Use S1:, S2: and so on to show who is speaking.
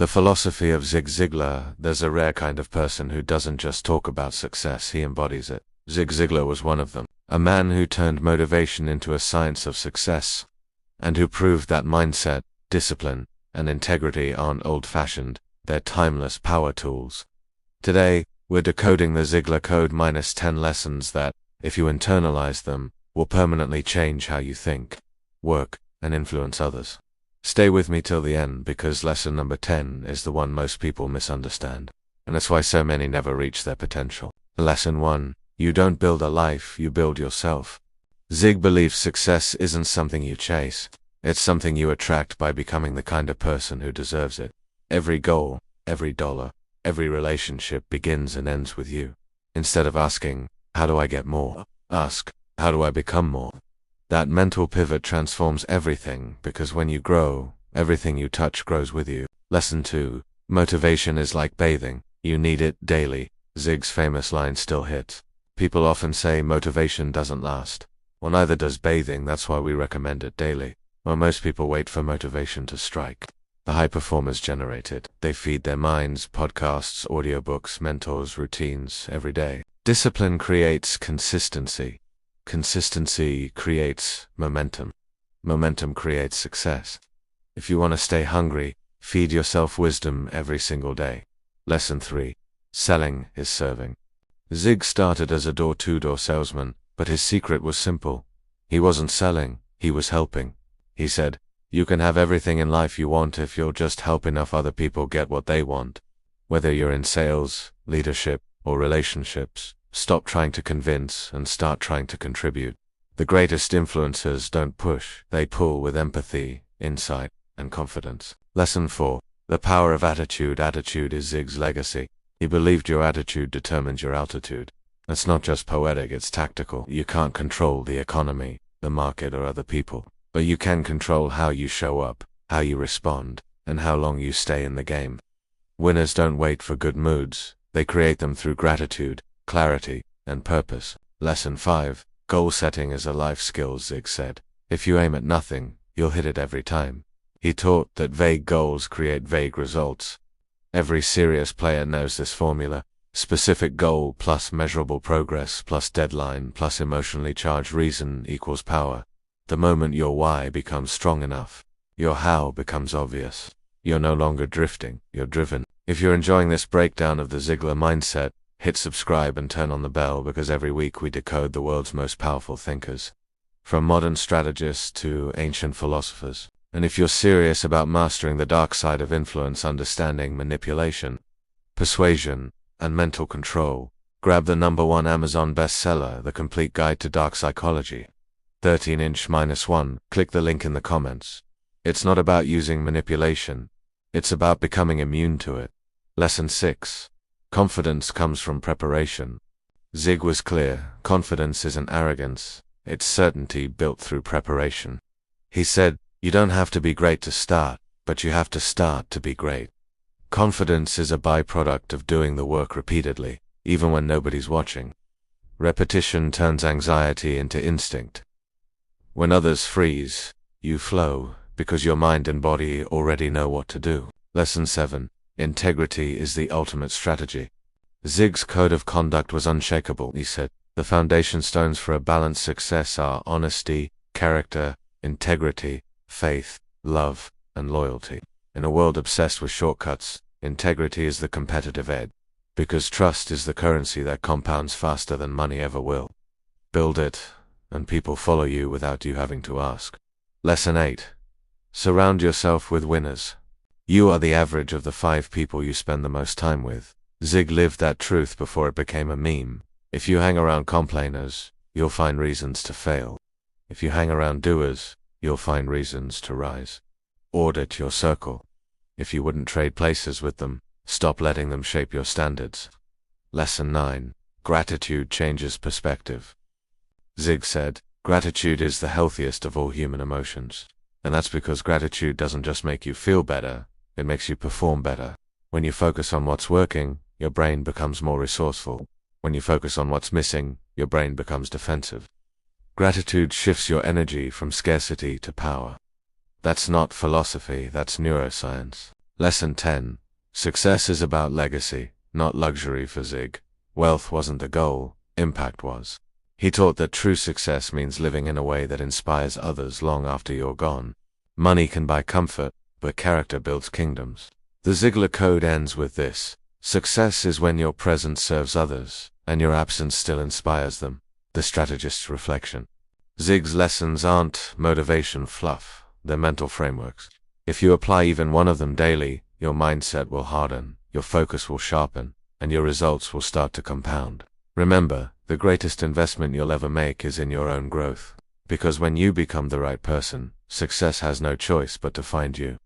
S1: The philosophy of Zig Ziglar. There's a rare kind of person who doesn't just talk about success, he embodies it. Zig Ziglar was one of them, a man who turned motivation into a science of success, and who proved that mindset, discipline, and integrity aren't old-fashioned, they're timeless power tools. Today, we're decoding the Ziglar Code minus 10 lessons that, if you internalize them, will permanently change how you think, work, and influence others. Stay with me till the end, because lesson number 10 is the one most people misunderstand, and that's why so many never reach their potential. Lesson 1. You don't build a life, you build yourself. Zig believes success isn't something you chase, it's something you attract by becoming the kind of person who deserves it. Every goal, every dollar, every relationship begins and ends with you. Instead of asking, how do I get more? Ask, how do I become more? That mental pivot transforms everything, because when you grow, everything you touch grows with you. Lesson 2. Motivation is like bathing. You need it daily. Zig's famous line still hits. People often say motivation doesn't last. Well, neither does bathing, that's why we recommend it daily. Well, most people wait for motivation to strike. The high performers generate it. They feed their minds, podcasts, audiobooks, mentors, routines, every day. Discipline creates consistency. Consistency creates momentum. Momentum creates success. If you want to stay hungry, feed yourself wisdom every single day. Lesson 3. Selling is serving. Zig started as a door-to-door salesman, but his secret was simple. He wasn't selling, he was helping. He said, you can have everything in life you want if you'll just help enough other people get what they want. Whether you're in sales, leadership, or relationships, stop trying to convince and start trying to contribute. The greatest influencers don't push, they pull with empathy, insight, and confidence. Lesson 4. The power of attitude. Attitude is Zig's legacy. He believed your attitude determines your altitude. It's not just poetic, it's tactical. You can't control the economy, the market, or other people, but you can control how you show up, how you respond, and how long you stay in the game. Winners don't wait for good moods, they create them through gratitude, clarity, and purpose. Lesson 5. Goal setting is a life skill. Zig said, if you aim at nothing, you'll hit it every time. He taught that vague goals create vague results. Every serious player knows this formula. Specific goal plus measurable progress plus deadline plus emotionally charged reason equals power. The moment your why becomes strong enough, your how becomes obvious. You're no longer drifting, you're driven. If you're enjoying this breakdown of the Ziglar mindset, hit subscribe and turn on the bell, because every week we decode the world's most powerful thinkers, from modern strategists to ancient philosophers. And if you're serious about mastering the dark side of influence, understanding manipulation, persuasion, and mental control, grab the #1 Amazon bestseller, The Complete Guide to Dark Psychology. 13-inch -1. Click the link in the comments. It's not about using manipulation, it's about becoming immune to it. Lesson 6. Confidence comes from preparation. Zig was clear, confidence isn't arrogance, it's certainty built through preparation. He said, you don't have to be great to start, but you have to start to be great. Confidence is a byproduct of doing the work repeatedly, even when nobody's watching. Repetition turns anxiety into instinct. When others freeze, you flow, because your mind and body already know what to do. Lesson 7. Integrity is the ultimate strategy. Zig's code of conduct was unshakable. He said, the foundation stones for a balanced success are honesty, character, integrity, faith, love, and loyalty. In a world obsessed with shortcuts, integrity is the competitive edge, because trust is the currency that compounds faster than money ever will. Build it, and people follow you without you having to ask. Lesson 8. Surround yourself with winners. You are the average of the 5 people you spend the most time with. Zig lived that truth before it became a meme. If you hang around complainers, you'll find reasons to fail. If you hang around doers, you'll find reasons to rise. Audit your circle. If you wouldn't trade places with them, stop letting them shape your standards. Lesson 9. Gratitude changes perspective. Zig said, gratitude is the healthiest of all human emotions. And that's because gratitude doesn't just make you feel better, it makes you perform better. When you focus on what's working, your brain becomes more resourceful. When you focus on what's missing, your brain becomes defensive. Gratitude shifts your energy from scarcity to power. That's not philosophy, that's neuroscience. Lesson 10. Success is about legacy, not luxury for Zig. Wealth wasn't the goal, impact was. He taught that true success means living in a way that inspires others long after you're gone. Money can buy comfort, but character builds kingdoms. The Ziglar Code ends with this: success is when your presence serves others, and your absence still inspires them. The Strategist's Reflection. Zig's lessons aren't motivation fluff, they're mental frameworks. If you apply even one of them daily, your mindset will harden, your focus will sharpen, and your results will start to compound. Remember, the greatest investment you'll ever make is in your own growth. Because when you become the right person, success has no choice but to find you.